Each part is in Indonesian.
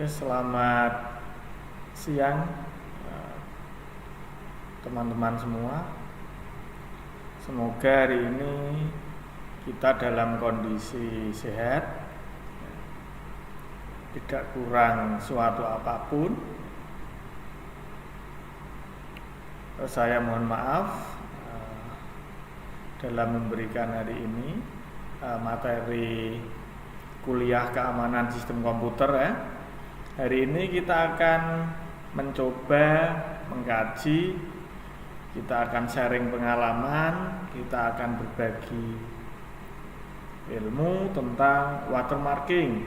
Selamat siang teman-teman semua. Semoga hari ini kita dalam kondisi sehat, tidak kurang suatu apapun. Saya mohon maaf dalam memberikan hari ini materi kuliah keamanan sistem komputer ya. Hari ini kita akan mencoba mengkaji, kita akan sharing pengalaman, kita akan berbagi ilmu tentang watermarking.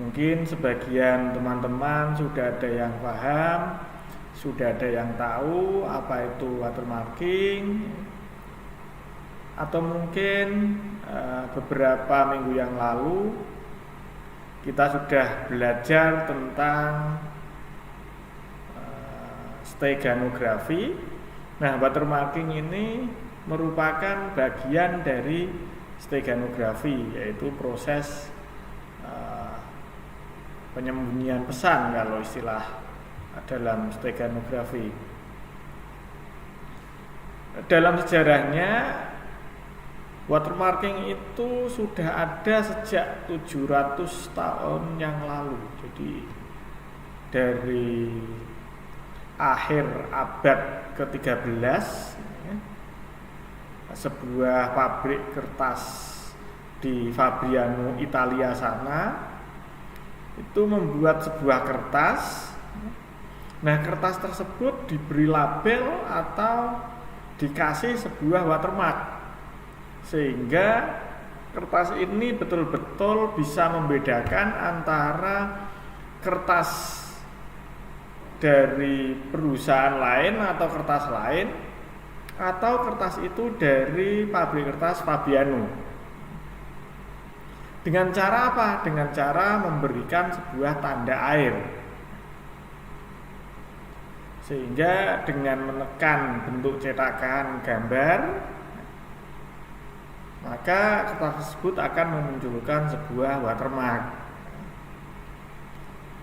Mungkin sebagian teman-teman sudah ada yang paham, sudah ada yang tahu apa itu watermarking, atau mungkin beberapa minggu yang lalu kita sudah belajar tentang steganografi. Nah, watermarking ini merupakan bagian dari steganografi, yaitu proses penyembunyian pesan kalau istilah dalam steganografi. Dalam sejarahnya, watermarking itu sudah ada sejak 700 tahun yang lalu. Jadi dari akhir abad ke-13 sebuah pabrik kertas di Fabriano, Italia sana itu membuat sebuah kertas. Nah, kertas tersebut diberi label atau dikasih sebuah watermark, sehingga kertas ini betul-betul bisa membedakan antara kertas dari perusahaan lain atau kertas lain, atau kertas itu dari pabrik kertas Fabriano. Dengan cara apa? Dengan cara memberikan sebuah tanda air, sehingga dengan menekan bentuk cetakan gambar, maka kertas tersebut akan memunculkan sebuah watermark.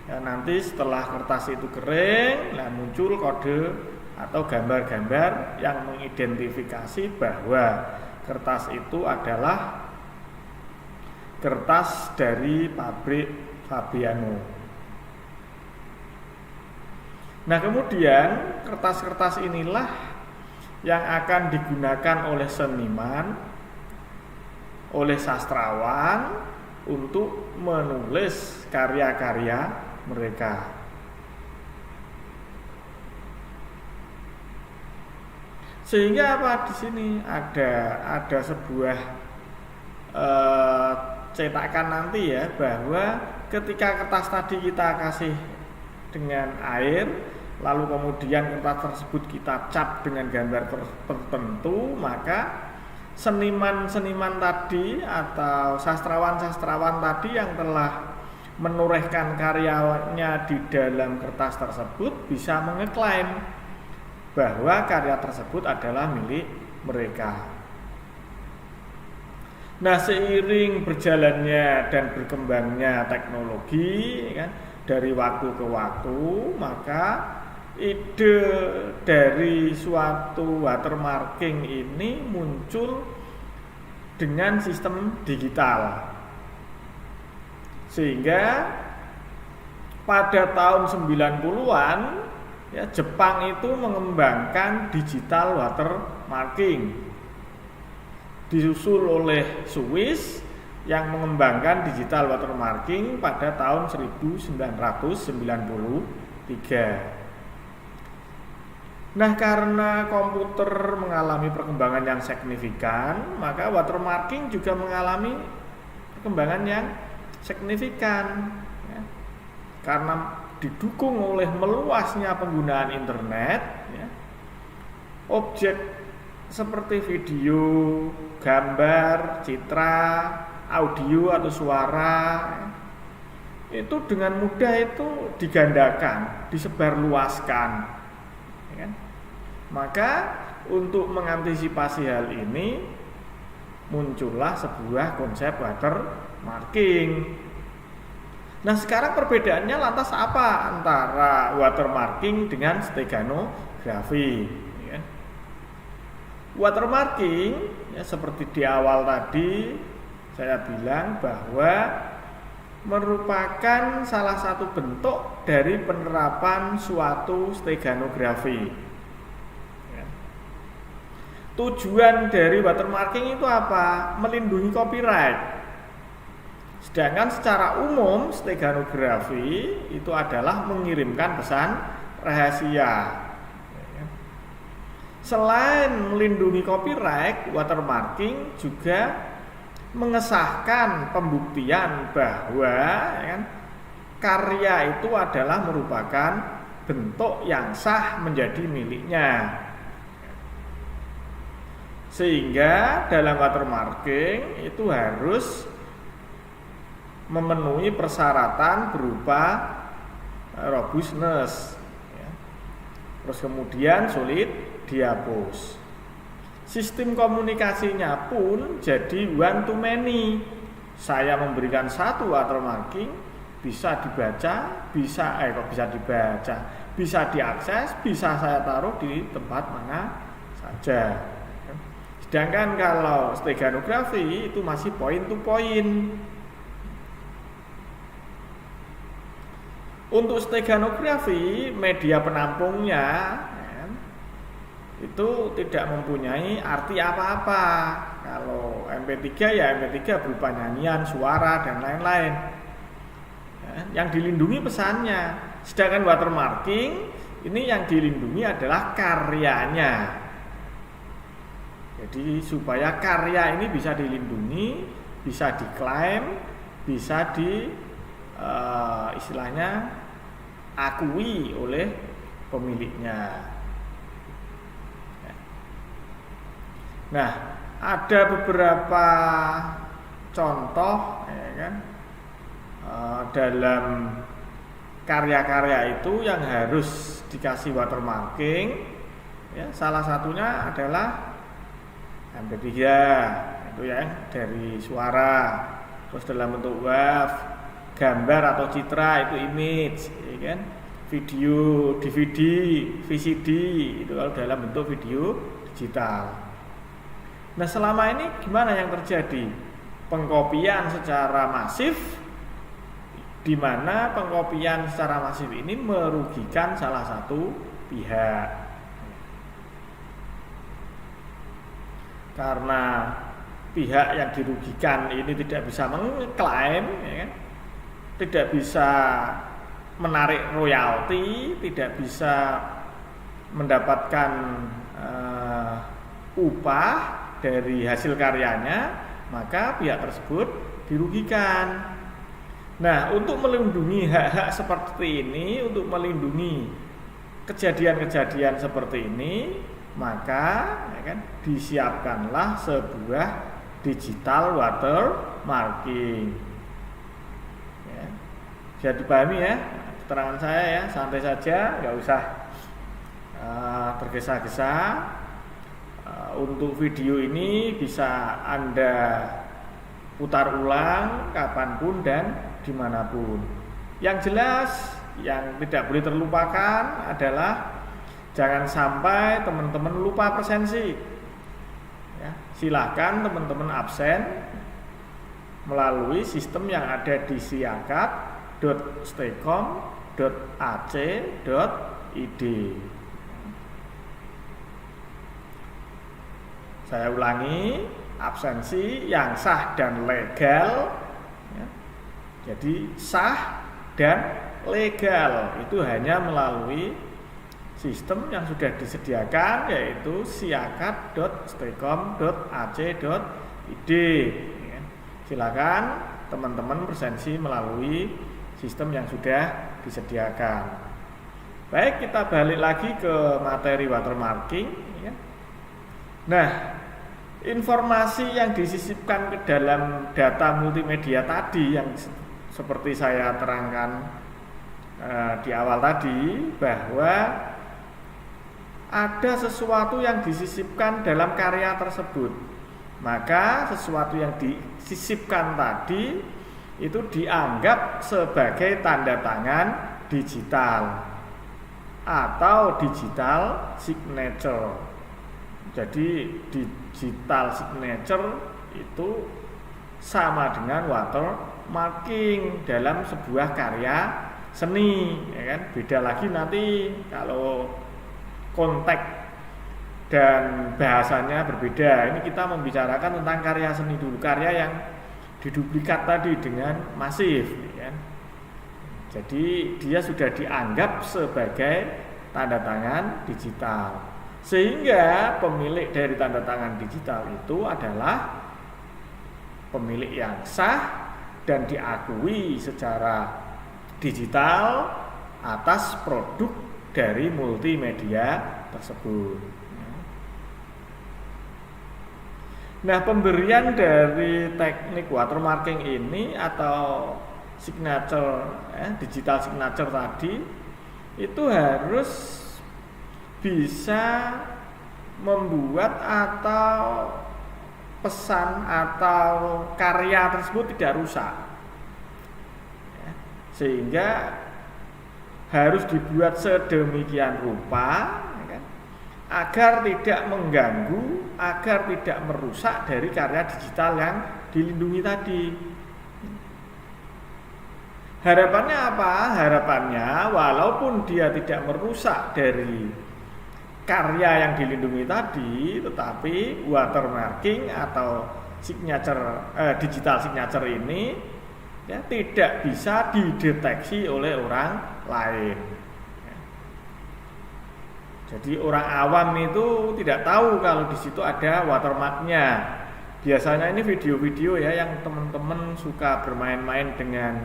Ya, nanti setelah kertas itu kering, muncul kode atau gambar-gambar yang mengidentifikasi bahwa kertas itu adalah kertas dari pabrik Fabriano. Nah, kemudian kertas-kertas inilah yang akan digunakan oleh seniman, oleh sastrawan untuk menulis karya-karya mereka. Sehingga apa, di sini ada sebuah cetakan nanti ya, bahwa ketika kertas tadi kita kasih dengan air, lalu kemudian kertas tersebut kita cap dengan gambar tertentu, maka seniman-seniman tadi atau sastrawan-sastrawan tadi yang telah menorehkan karyanya di dalam kertas tersebut bisa mengeklaim bahwa karya tersebut adalah milik mereka. Nah, seiring berjalannya dan berkembangnya teknologi kan, dari waktu ke waktu, maka ide dari suatu watermarking ini muncul dengan sistem digital. Sehingga pada tahun 90-an ya, Jepang itu mengembangkan digital watermarking. Disusul oleh Swiss yang mengembangkan digital watermarking pada tahun 1993. Nah, karena komputer mengalami perkembangan yang signifikan, maka watermarking juga mengalami perkembangan yang signifikan ya. Karena didukung oleh meluasnya penggunaan internet ya, objek seperti video, gambar, citra, audio atau suara ya, itu dengan mudah itu digandakan, disebarluaskan ya kan? Maka untuk mengantisipasi hal ini muncullah sebuah konsep watermarking. Nah, sekarang perbedaannya lantas apa antara watermarking dengan steganografi? Ya. Watermarking, ya, seperti di awal tadi saya bilang bahwa merupakan salah satu bentuk dari penerapan suatu steganografi. Ya. Tujuan dari watermarking itu apa? Melindungi copyright. Sedangkan secara umum steganografi itu adalah mengirimkan pesan rahasia. Selain melindungi copyright, watermarking juga mengesahkan pembuktian bahwa karya itu adalah merupakan bentuk yang sah menjadi miliknya. Sehingga dalam watermarking itu harus memenuhi persyaratan berupa robustness, ya. Terus kemudian sulit dihapus. Sistem komunikasinya pun jadi one to many. Saya memberikan satu watermarking, bisa dibaca, bisa diakses, bisa saya taruh di tempat mana saja. Sedangkan kalau steganografi itu masih point to point. Untuk steganografi, media penampungnya itu tidak mempunyai arti apa-apa. Kalau MP3 ya MP3 berupa nyanyian, suara, dan lain-lain. Yang dilindungi pesannya. Sedangkan watermarking, ini yang dilindungi adalah karyanya. Jadi supaya karya ini bisa dilindungi, bisa diklaim, bisa istilahnya akui oleh pemiliknya. Nah, ada beberapa contoh, ya kan, dalam karya-karya itu yang harus dikasih watermarking. Ya, salah satunya adalah MP3, itu ya dari suara, terus dalam bentuk WAV, gambar atau citra itu image, ya kan? Video, DVD, VCD itu kalau dalam bentuk video digital. Nah, selama ini gimana yang terjadi? Pengkopian secara masif, di mana pengkopian secara masif ini merugikan salah satu pihak. Karena pihak yang dirugikan ini tidak bisa mengklaim, ya kan? Tidak bisa menarik royalti, tidak bisa mendapatkan upah dari hasil karyanya, maka pihak tersebut dirugikan. Nah, untuk melindungi hak-hak seperti ini, untuk melindungi kejadian-kejadian seperti ini, maka ya kan, disiapkanlah sebuah digital watermarking. Ya, bisa dipahami ya keterangan saya ya, santai saja, nggak usah tergesa-gesa. Untuk video ini bisa Anda putar ulang kapanpun dan dimanapun. Yang jelas, yang tidak boleh terlupakan adalah jangan sampai teman-teman lupa presensi. Ya, silakan teman-teman absen melalui sistem yang ada di siakat.stekom.ac.id. Saya ulangi, absensi yang sah dan legal, ya. Jadi sah dan legal itu hanya melalui sistem yang sudah disediakan, yaitu siakat.stekom.ac.id. Ya. Silakan teman-teman presensi melalui sistem yang sudah disediakan. Baik, kita balik lagi ke materi watermarking, ya. Nah, informasi yang disisipkan ke dalam data multimedia tadi yang seperti saya terangkan di awal tadi, bahwa ada sesuatu yang disisipkan dalam karya tersebut. Maka sesuatu yang disisipkan tadi itu dianggap sebagai tanda tangan digital atau digital signature. Jadi digital signature itu sama dengan watermarking dalam sebuah karya seni, ya kan? Beda lagi nanti kalau konteks dan bahasanya berbeda. Ini kita membicarakan tentang karya seni dulu, karya yang diduplikat tadi dengan masif, ya kan? Jadi dia sudah dianggap sebagai tanda tangan digital. Sehingga pemilik dari tanda tangan digital itu adalah pemilik yang sah dan diakui secara digital atas produk dari multimedia tersebut. Nah, pemberian dari teknik watermarking ini atau signature, digital signature tadi itu harus bisa membuat atau pesan atau karya tersebut tidak rusak, sehingga harus dibuat sedemikian rupa, agar tidak mengganggu, agar tidak merusak dari karya digital yang dilindungi tadi. Harapannya apa? Harapannya walaupun dia tidak merusak dari karya yang dilindungi tadi, tetapi watermarking atau signature digital signature ini ya tidak bisa dideteksi oleh orang lain. Jadi orang awam itu tidak tahu kalau di situ ada watermarknya. Biasanya ini video-video ya yang teman-teman suka bermain-main dengan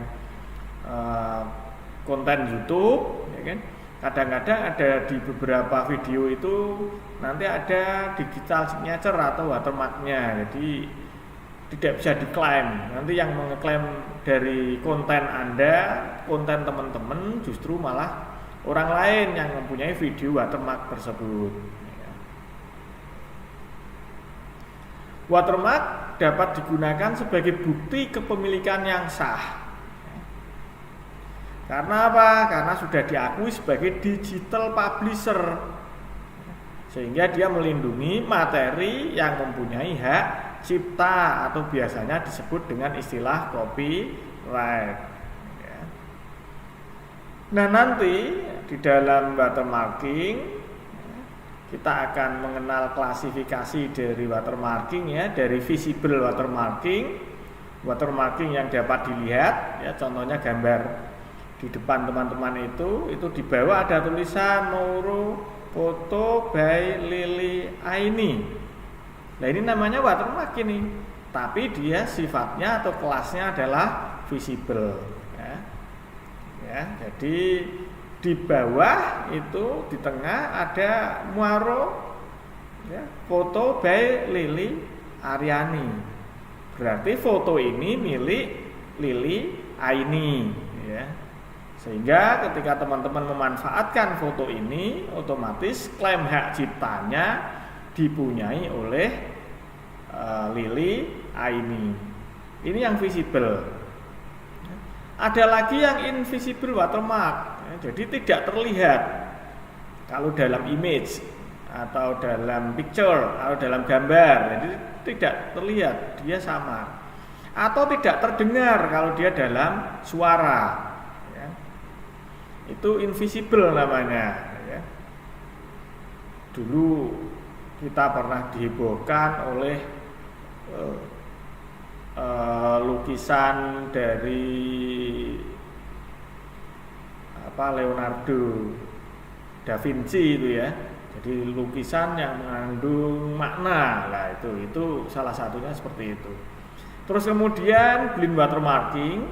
konten YouTube, ya kan? Kadang-kadang ada di beberapa video itu nanti ada digital signature atau watermarknya, jadi tidak bisa diklaim. Nanti yang mengeklaim dari konten Anda, konten teman-teman, justru malah orang lain yang mempunyai video watermark tersebut. Watermark dapat digunakan sebagai bukti kepemilikan yang sah. Karena apa? Karena sudah diakui sebagai digital publisher, sehingga dia melindungi materi yang mempunyai hak cipta atau biasanya disebut dengan istilah copyright. Nah, nanti di dalam watermarking kita akan mengenal klasifikasi dari watermarking ya, dari visible watermarking, watermarking yang dapat dilihat ya, contohnya gambar di depan teman-teman itu di bawah ada tulisan Mauro foto by Lily Aini. Nah, ini namanya watermark ini, tapi dia sifatnya atau kelasnya adalah visible ya. Jadi di bawah itu di tengah ada Mauro ya, foto by Lily Aryani. Berarti foto ini milik Lily Aini ya. Sehingga ketika teman-teman memanfaatkan foto ini, otomatis klaim hak ciptanya dipunyai oleh Lily Aini. Ini yang visible. Ada lagi yang invisible watermark, jadi tidak terlihat. Kalau dalam image atau dalam picture atau dalam gambar, jadi tidak terlihat, dia samar. Atau tidak terdengar kalau dia dalam suara. Itu invisible namanya ya. Dulu kita pernah dihebohkan oleh lukisan dari Leonardo da Vinci itu ya. Jadi lukisan yang mengandung makna lah, itu salah satunya seperti itu. Terus kemudian blind watermarking,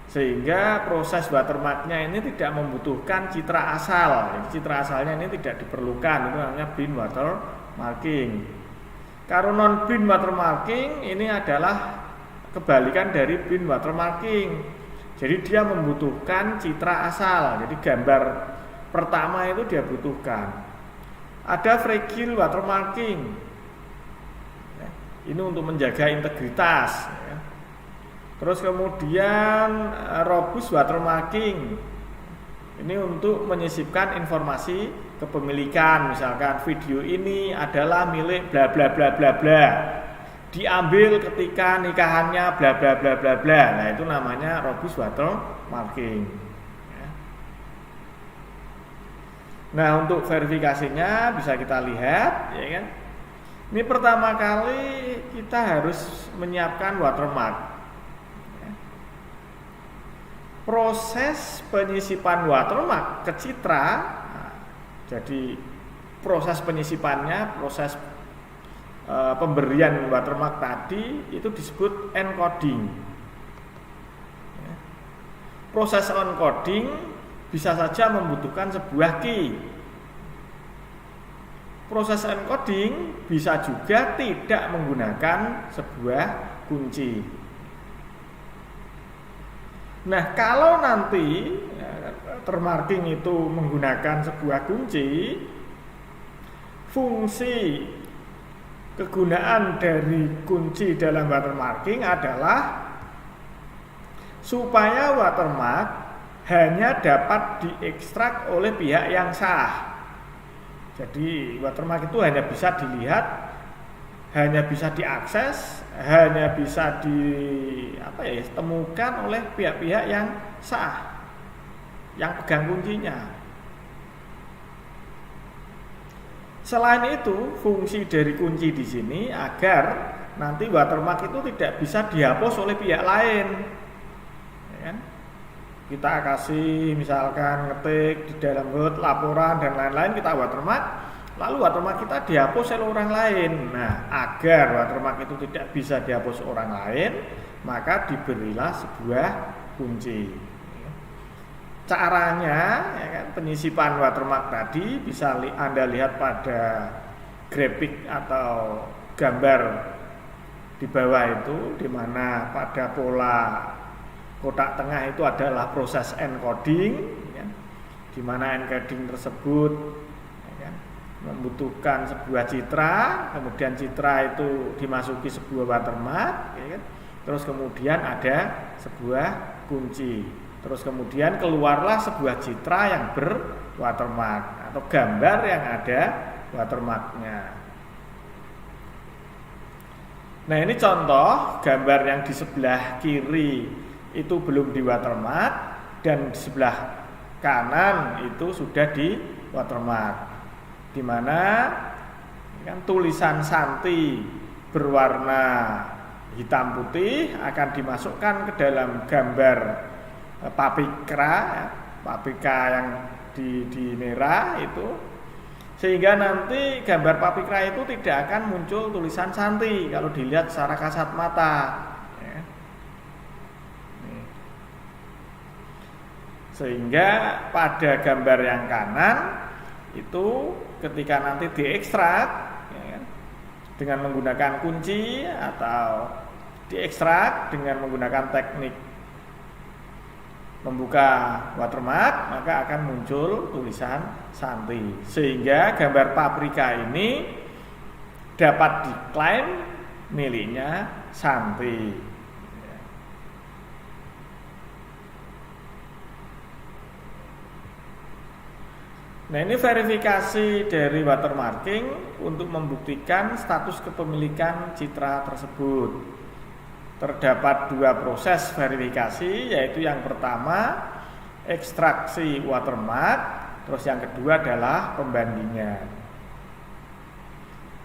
sehingga proses watermarknya ini tidak membutuhkan citra asal. Jadi citra asalnya ini tidak diperlukan, itu namanya blind watermarking. Kalau non blind watermarking ini adalah kebalikan dari blind watermarking. Jadi dia membutuhkan citra asal. Jadi gambar pertama itu dia butuhkan. Ada fragile watermarking. Ini untuk menjaga integritas. Ya. Terus kemudian robust watermarking. Ini untuk menyisipkan informasi kepemilikan, misalkan video ini adalah milik bla bla bla bla bla. Diambil ketika nikahannya bla bla bla bla bla. Nah, itu namanya robust watermarking. Ya. Nah, untuk verifikasinya bisa kita lihat, ya kan? Ini pertama kali kita harus menyiapkan watermark. Ya. Proses penyisipan watermark ke citra, nah, jadi proses penyisipannya, proses pemberian watermark tadi itu disebut encoding. Ya. Proses encoding bisa saja membutuhkan sebuah key. Proses encoding bisa juga tidak menggunakan sebuah kunci. Nah, kalau nanti watermarking itu menggunakan sebuah kunci, fungsi kegunaan dari kunci dalam watermarking adalah supaya watermark hanya dapat diekstrak oleh pihak yang sah. Jadi watermark itu hanya bisa dilihat, hanya bisa diakses, hanya bisa ditemukan oleh pihak-pihak yang sah, yang pegang kuncinya. Selain itu, fungsi dari kunci di sini agar nanti watermark itu tidak bisa dihapus oleh pihak lain. Ya kan? Kita kasih misalkan ngetik di dalam Word laporan dan lain-lain, kita watermark, lalu watermark kita dihapus oleh orang lain. Nah, agar watermark itu tidak bisa dihapus orang lain, maka diberilah sebuah kunci. Caranya, ya kan, penyisipan watermark tadi bisa Anda lihat pada grafik atau gambar di bawah itu, di mana pada pola kotak tengah itu adalah proses encoding, ya, di mana encoding tersebut, ya, membutuhkan sebuah citra, kemudian citra itu dimasuki sebuah watermark, ya, terus kemudian ada sebuah kunci, terus kemudian keluarlah sebuah citra yang berwatermark atau gambar yang ada watermarknya. Nah, ini contoh gambar yang di sebelah kiri itu belum di watermark dan di sebelah kanan itu sudah di watermark, di mana kan tulisan Santi berwarna hitam putih akan dimasukkan ke dalam gambar papikra, ya, papika yang di merah itu, sehingga nanti gambar papikra itu tidak akan muncul tulisan Santi kalau dilihat secara kasat mata. Sehingga pada gambar yang kanan itu ketika nanti diekstrak, ya, dengan menggunakan kunci atau diekstrak dengan menggunakan teknik membuka watermark, maka akan muncul tulisan Santi, sehingga gambar paprika ini dapat diklaim miliknya Santi. Nah, ini verifikasi dari watermarking untuk membuktikan status kepemilikan citra tersebut. Terdapat dua proses verifikasi, yaitu yang pertama ekstraksi watermark, terus yang kedua adalah pembandingan.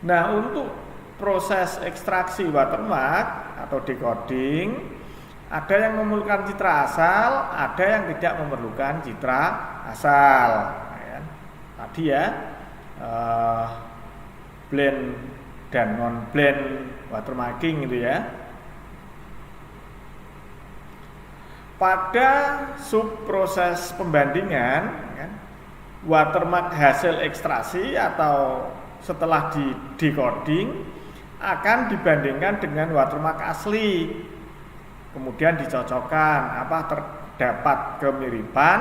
Nah, untuk proses ekstraksi watermark atau decoding, ada yang memerlukan citra asal, ada yang tidak memerlukan citra asal. Tadi ya, blend dan non blend watermarking gitu ya. Pada subproses pembandingan, kan, watermark hasil ekstraksi atau setelah di decoding akan dibandingkan dengan watermark asli, kemudian dicocokkan apa terdapat kemiripan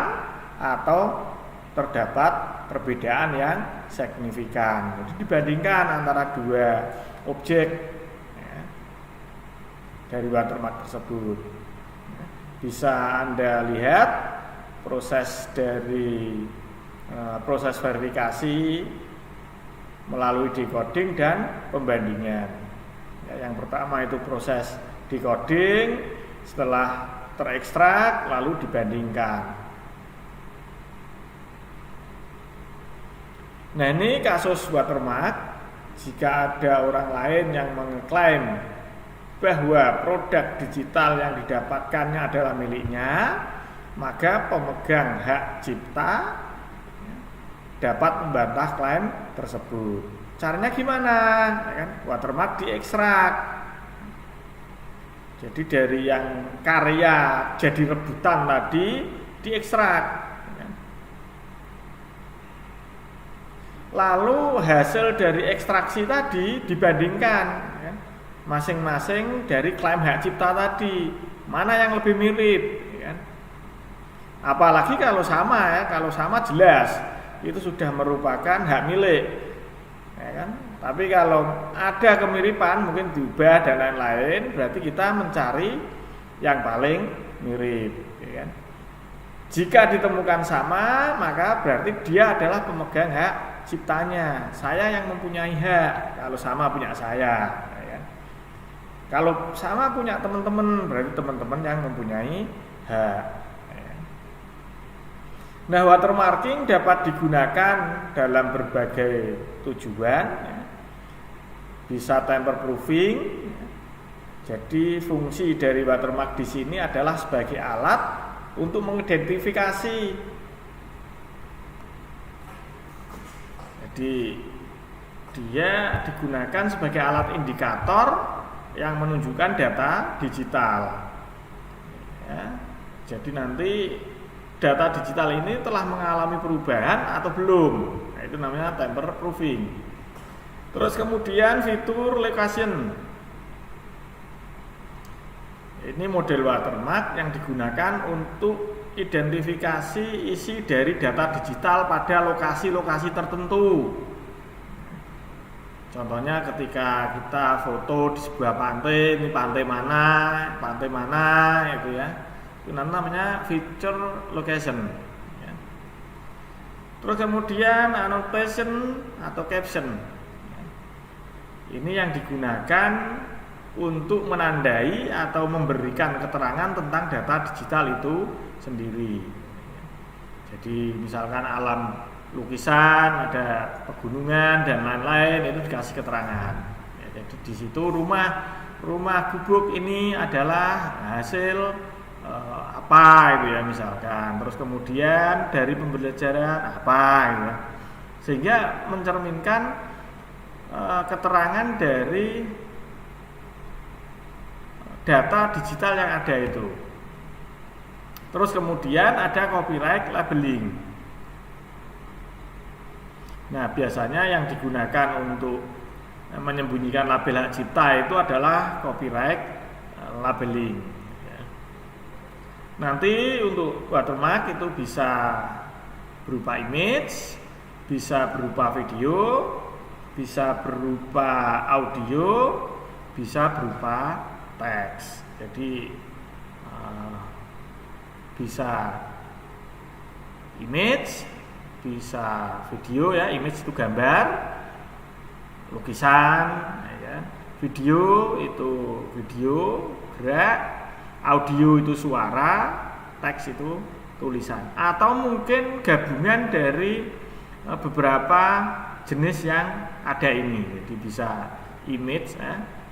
atau terdapat perbedaan yang signifikan. Jadi dibandingkan antara dua objek, ya, dari watermark tersebut. Bisa Anda lihat proses dari proses verifikasi melalui decoding dan pembandingan. Yang pertama itu proses decoding, setelah terekstrak lalu dibandingkan. Nah, ini kasus watermark. Jika ada orang lain yang mengklaim bahwa produk digital yang didapatkannya adalah miliknya, maka pemegang hak cipta dapat membantah klaim tersebut. Caranya gimana? Ya kan? Watermark diekstrak. Jadi dari yang karya jadi rebutan tadi diekstrak. Lalu hasil dari ekstraksi tadi dibandingkan, ya, masing-masing dari klaim hak cipta tadi, mana yang lebih mirip, ya. Apalagi kalau sama, ya, kalau sama jelas itu sudah merupakan hak milik, ya kan? Tapi kalau ada kemiripan mungkin diubah dan lain-lain, berarti kita mencari yang paling mirip, ya kan? Jika ditemukan sama, maka berarti dia adalah pemegang hak ciptanya. Saya yang mempunyai hak. Kalau sama punya saya, ya. Kalau sama punya teman-teman, berarti teman-teman yang mempunyai hak, ya. Nah, watermarking dapat digunakan dalam berbagai tujuan, ya. Bisa tamper proofing, ya. Jadi fungsi dari watermark di sini adalah sebagai alat untuk mengidentifikasi. Jadi dia digunakan sebagai alat indikator yang menunjukkan data digital, ya. Jadi nanti data digital ini telah mengalami perubahan atau belum, nah, itu namanya tamper proofing. Terus kemudian fitur location. Ini model watermark yang digunakan untuk identifikasi isi dari data digital pada lokasi-lokasi tertentu. Contohnya ketika kita foto di sebuah pantai, ini pantai mana, itu ya. Itu namanya feature location. Ya. Terus kemudian annotation atau caption. Ini yang digunakan untuk menandai atau memberikan keterangan tentang data digital itu sendiri. Jadi misalkan alam lukisan, ada pegunungan dan lain-lain, itu dikasih keterangan. Ya, jadi di situ rumah gubuk ini adalah hasil apa itu ya misalkan. Terus kemudian dari pembelajaran apa gitu ya. Sehingga mencerminkan keterangan dari data digital yang ada itu. Terus kemudian ada copyright labeling. Nah, biasanya yang digunakan untuk menyembunyikan label hak cipta itu adalah copyright labeling. Nanti untuk watermark itu bisa berupa image, bisa berupa video, bisa berupa audio, bisa berupa teks. Jadi bisa image, bisa video ya, image itu gambar, lukisan, ya. Video itu video gerak, audio itu suara, teks itu tulisan. Atau mungkin gabungan dari beberapa jenis yang ada ini. Jadi bisa image,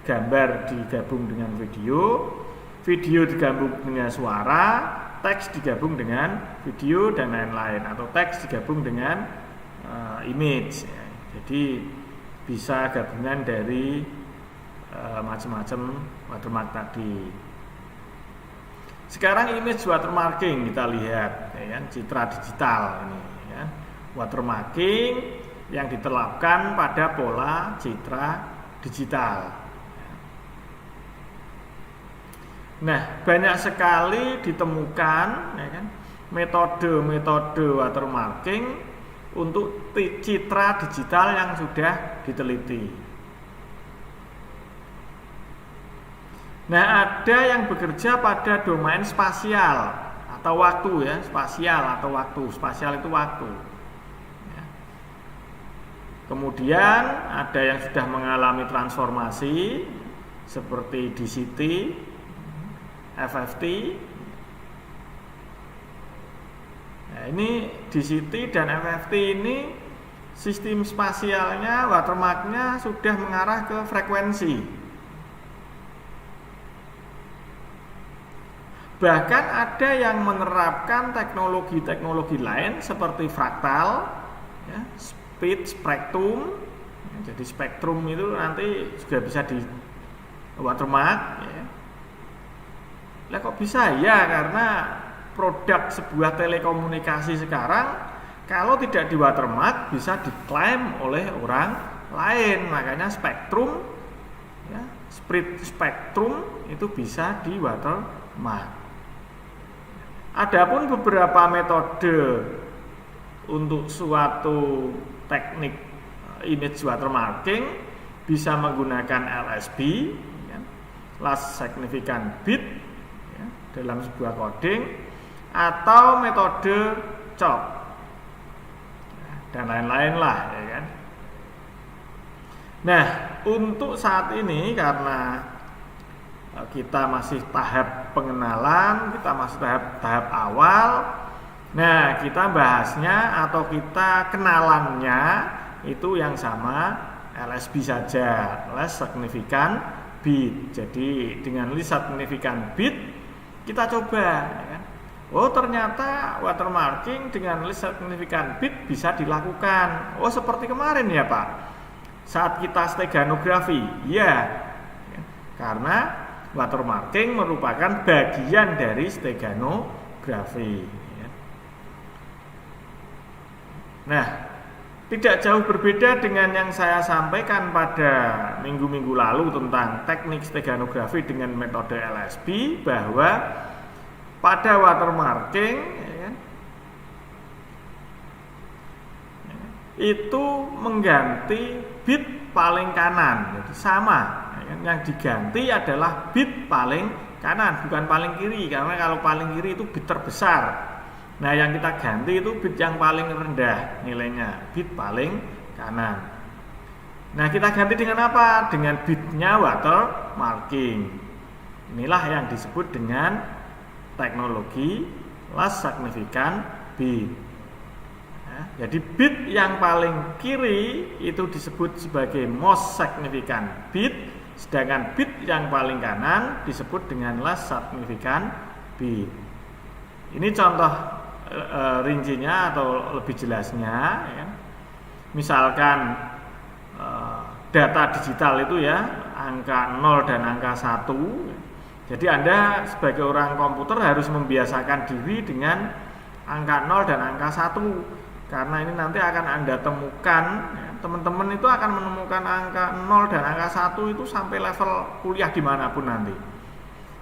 gambar digabung dengan video, video digabung dengan suara, teks digabung dengan video dan lain-lain, atau teks digabung dengan image. Ya. Jadi bisa gabungan dari macam-macam watermark tadi. Sekarang image watermarking kita lihat, ya kan, citra digital ini, ya. Watermarking yang diterapkan pada pola citra digital. Nah, banyak sekali ditemukan, ya kan, metode-metode watermarking untuk citra digital yang sudah diteliti. Nah, ada yang bekerja pada domain spasial atau waktu ya, spasial atau waktu. Spasial itu waktu. Ya. Kemudian ada yang sudah mengalami transformasi seperti DCT, FFT. Nah, ini DCT dan FFT ini sistem spasialnya, watermarknya sudah mengarah ke frekuensi. Bahkan ada yang menerapkan teknologi-teknologi lain seperti fraktal, ya, speed spektrum. Ya, jadi spektrum itu nanti juga bisa di watermark. Ya. Lah kok bisa ya? Karena produk sebuah telekomunikasi sekarang kalau tidak di watermark bisa diklaim oleh orang lain. Makanya spektrum, ya, speed spektrum itu bisa di watermark. Adapun beberapa metode untuk suatu teknik image watermarking bisa menggunakan LSB, ya, last significant bit, ya, dalam sebuah coding, atau metode CHOP, ya, dan lain-lain lah, ya kan. Nah, untuk saat ini karena kita masih tahap pengenalan, kita masih tahap awal. Nah, kita bahasnya atau kita kenalannya itu yang sama LSB saja, less significant bit. Jadi dengan less significant bit kita coba, ya. Oh, ternyata watermarking dengan less significant bit bisa dilakukan. Oh, seperti kemarin ya Pak, saat kita steganografi, ya, karena watermarking merupakan bagian dari steganografi. Nah, tidak jauh berbeda dengan yang saya sampaikan pada minggu-minggu lalu tentang teknik steganografi dengan metode LSB, bahwa pada watermarking, ya, itu mengganti bit paling kanan, jadi sama. Yang diganti adalah bit paling kanan, bukan paling kiri, karena kalau paling kiri itu bit terbesar. Nah, yang kita ganti itu bit yang paling rendah nilainya, bit paling kanan. Nah, kita ganti dengan apa? Dengan bitnya watermarking. Inilah yang disebut dengan teknologi last significant bit. Nah, jadi bit yang paling kiri itu disebut sebagai most significant bit, sedangkan bit yang paling kanan disebut dengan last significant bit. Ini contoh rincinya atau lebih jelasnya, ya. Misalkan data digital itu ya, angka 0 dan angka 1. Jadi Anda sebagai orang komputer harus membiasakan diri dengan angka 0 dan angka 1. Karena ini nanti akan Anda temukan, ya, teman-teman itu akan menemukan angka 0 dan angka 1 itu sampai level kuliah dimanapun nanti.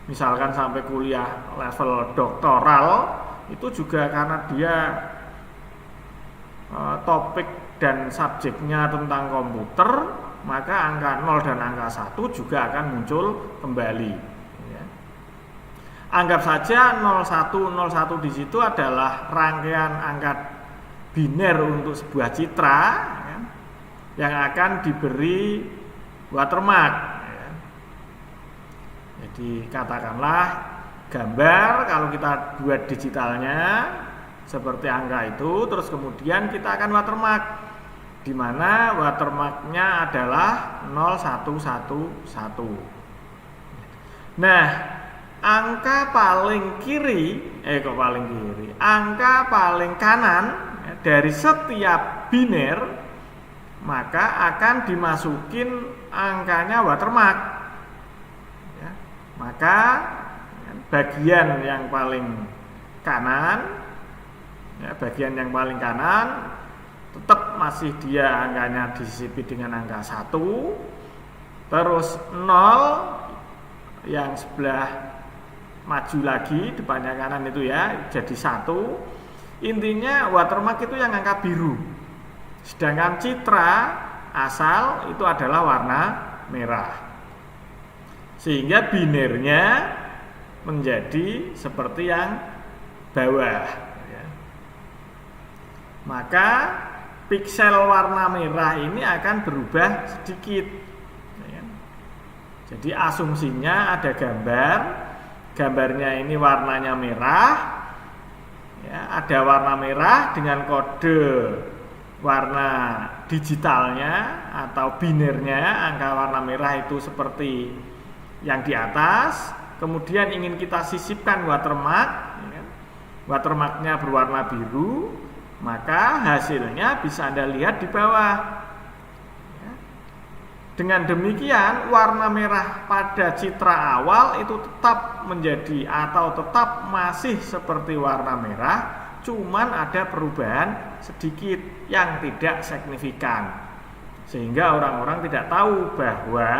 Misalkan sampai kuliah level doktoral, itu juga karena dia topik dan subjeknya tentang komputer, maka angka 0 dan angka 1 juga akan muncul kembali, ya. Anggap saja 0101 di situ adalah rangkaian angka biner untuk sebuah citra, ya, yang akan diberi watermark, ya. Jadi katakanlah gambar, kalau kita buat digitalnya seperti angka itu, terus kemudian kita akan watermark, di mana watermarknya adalah 0111. Nah, angka paling kiri, angka paling kanan dari setiap biner, maka akan dimasukin angkanya watermark, ya. Maka bagian yang paling kanan, ya, tetap masih dia angkanya disisipi dengan angka 1, terus 0 yang sebelah maju lagi depannya kanan itu ya jadi 1. Intinya watermark itu yang angka biru, sedangkan citra asal itu adalah warna merah. sehingga binernya menjadi seperti yang bawah ya. Maka piksel warna merah ini akan berubah sedikit ya. Jadi asumsinya ada gambarnya ini warnanya merah ya, ada warna merah dengan kode warna digitalnya atau binernya, angka warna merah itu seperti yang di atas. Kemudian ingin kita sisipkan watermark ya. Watermarknya berwarna biru, maka hasilnya bisa Anda lihat di bawah ya. Dengan demikian warna merah pada citra awal itu tetap menjadi atau tetap masih seperti warna merah, cuman ada perubahan sedikit yang tidak signifikan, sehingga orang-orang tidak tahu bahwa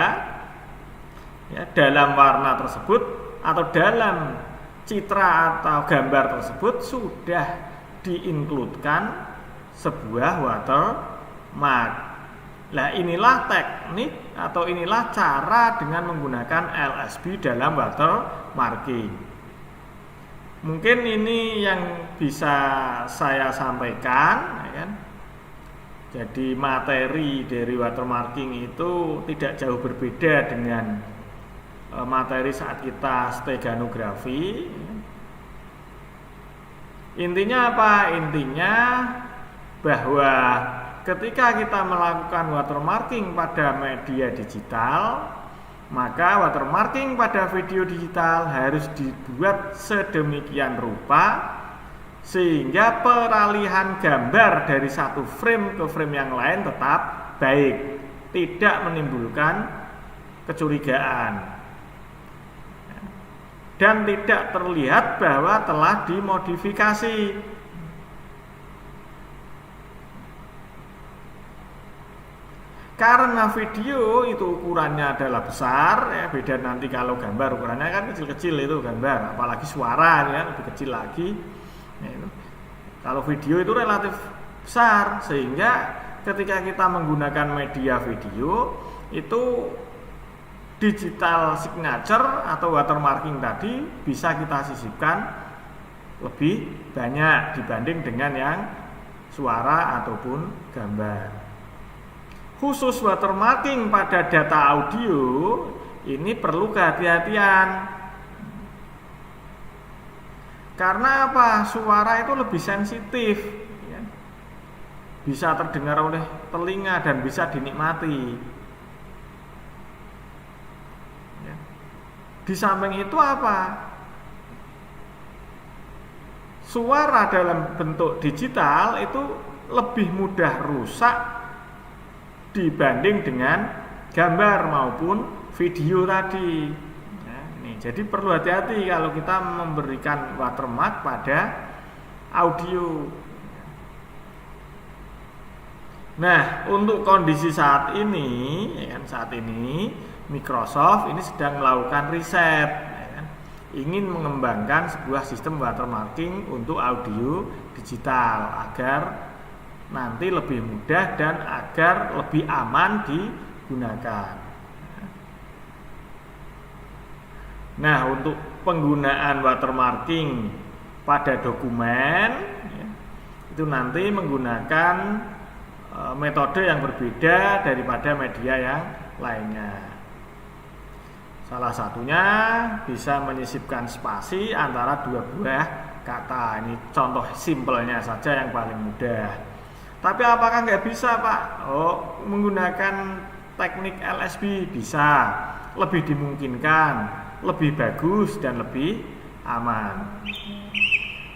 ya, dalam warna tersebut atau dalam citra atau gambar tersebut sudah diinkludkan sebuah watermark. Nah, inilah teknik atau inilah cara dengan menggunakan LSB dalam watermarking. Mungkin ini yang bisa saya sampaikan ya kan? Jadi materi dari watermarking itu tidak jauh berbeda dengan materi saat kita steganografi. Intinya apa? Intinya bahwa ketika kita melakukan watermarking pada media digital, maka watermarking pada video digital harus dibuat sedemikian rupa sehingga peralihan gambar dari satu frame ke frame yang lain tetap baik, tidak menimbulkan kecurigaan dan tidak terlihat bahwa telah dimodifikasi. Karena video itu ukurannya adalah besar ya, beda nanti kalau gambar ukurannya kan kecil-kecil itu gambar, apalagi suara ya lebih kecil lagi ya, itu. Kalau video itu relatif besar, sehingga ketika kita menggunakan media video itu digital signature atau watermarking tadi bisa kita sisipkan lebih banyak dibanding dengan yang suara ataupun gambar. Khusus watermarking pada data audio ini perlu kehati-hatian. Karena apa? Suara itu lebih sensitif ya. Bisa terdengar oleh telinga dan bisa dinikmati ya. Di samping itu apa? Suara dalam bentuk digital itu lebih mudah rusak dibanding dengan gambar maupun video tadi. Nah, ini jadi perlu hati-hati kalau kita memberikan watermark pada audio. Nah, untuk kondisi saat ini, ya kan, saat ini Microsoft ini sedang melakukan riset, ya kan, ingin mengembangkan sebuah sistem watermarking untuk audio digital agar nanti lebih mudah dan agar lebih aman digunakan. Nah, untuk penggunaan watermarking pada dokumen ya, itu nanti menggunakan metode yang berbeda daripada media yang lainnya. Salah satunya bisa menyisipkan spasi antara dua buah kata. Ini contoh simpelnya saja yang paling mudah. Tapi apakah nggak bisa, Pak? Oh, menggunakan teknik LSB bisa, lebih dimungkinkan, lebih bagus dan lebih aman.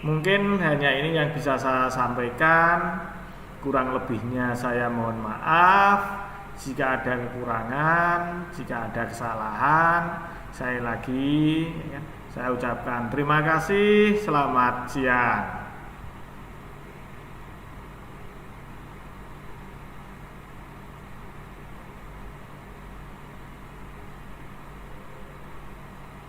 Mungkin hanya ini yang bisa saya sampaikan. Kurang lebihnya saya mohon maaf. Jika ada kekurangan, jika ada kesalahan, saya ucapkan terima kasih. Selamat siang.